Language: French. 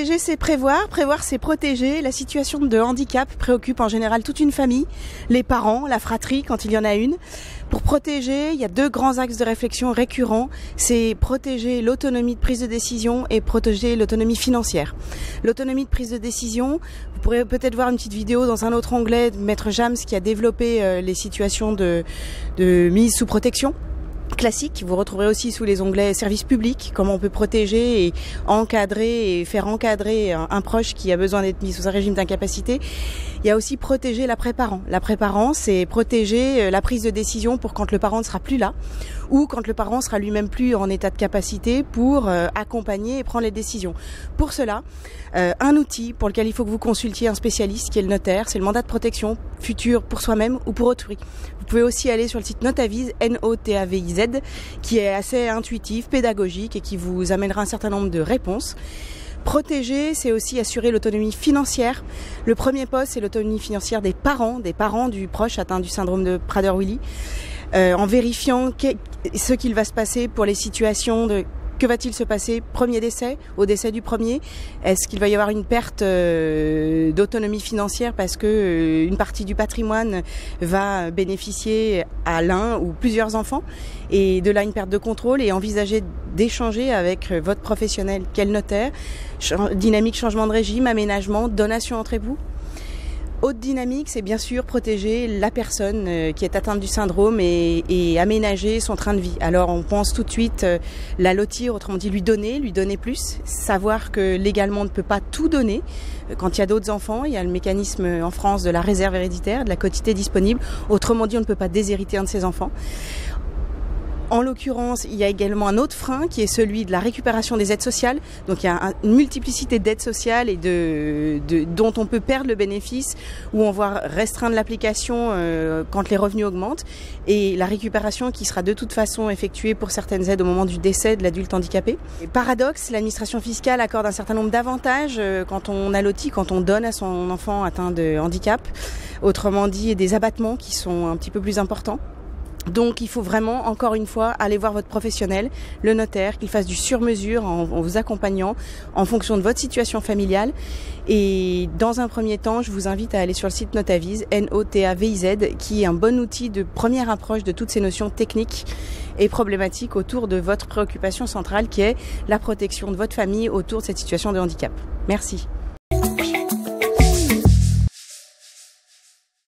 Protéger, c'est prévoir. Prévoir, c'est protéger. La situation de handicap préoccupe en général toute une famille, les parents, la fratrie quand il y en a une. Pour protéger, il y a deux grands axes de réflexion récurrents. C'est protéger l'autonomie de prise de décision et protéger l'autonomie financière. L'autonomie de prise de décision, vous pourrez peut-être voir une petite vidéo dans un autre onglet de Maître Jams qui a développé les situations de mise sous protection. Classique, vous retrouverez aussi sous les onglets services publics, comment on peut protéger et encadrer et faire encadrer un proche qui a besoin d'être mis sous un régime d'incapacité. Il y a aussi protéger l'après-parent. L'après-parent, c'est protéger la prise de décision pour quand le parent ne sera plus là ou quand le parent sera lui-même plus en état de capacité pour accompagner et prendre les décisions. Pour cela, un outil pour lequel il faut que vous consultiez un spécialiste qui est le notaire, c'est le mandat de protection futur pour soi-même ou pour autrui. Vous pouvez aussi aller sur le site Notaviz, Notaviz, qui est assez intuitif, pédagogique et qui vous amènera un certain nombre de réponses. Protéger, c'est aussi assurer l'autonomie financière. Le premier poste, c'est l'autonomie financière des parents du proche atteint du syndrome de Prader-Willi, en vérifiant ce qu'il va se passer pour les situations de que va-t-il se passer premier décès, au décès du premier. Est-ce qu'il va y avoir une perte d'autonomie financière parce que une partie du patrimoine va bénéficier à l'un ou plusieurs enfants, et de là une perte de contrôle, et envisager d'échanger avec votre professionnel, quel notaire, dynamique changement de régime, aménagement, donation entre époux. Autre dynamique, c'est bien sûr protéger la personne qui est atteinte du syndrome et aménager son train de vie. Alors on pense tout de suite la lotir, autrement dit lui donner plus, savoir que légalement on ne peut pas tout donner. Quand il y a d'autres enfants, il y a le mécanisme en France de la réserve héréditaire, de la quotité disponible, autrement dit on ne peut pas déshériter un de ses enfants. En l'occurrence, il y a également un autre frein qui est celui de la récupération des aides sociales. Donc il y a une multiplicité d'aides sociales et dont on peut perdre le bénéfice ou on va restreindre l'application quand les revenus augmentent, et la récupération qui sera de toute façon effectuée pour certaines aides au moment du décès de l'adulte handicapé. Et paradoxe, l'administration fiscale accorde un certain nombre d'avantages quand on allotit, quand on donne à son enfant atteint de handicap. Autrement dit, des abattements qui sont un petit peu plus importants. Donc il faut vraiment, encore une fois, aller voir votre professionnel, le notaire, qu'il fasse du sur-mesure en vous accompagnant en fonction de votre situation familiale. Et dans un premier temps, je vous invite à aller sur le site Notaviz, Notaviz, qui est un bon outil de première approche de toutes ces notions techniques et problématiques autour de votre préoccupation centrale qui est la protection de votre famille autour de cette situation de handicap. Merci.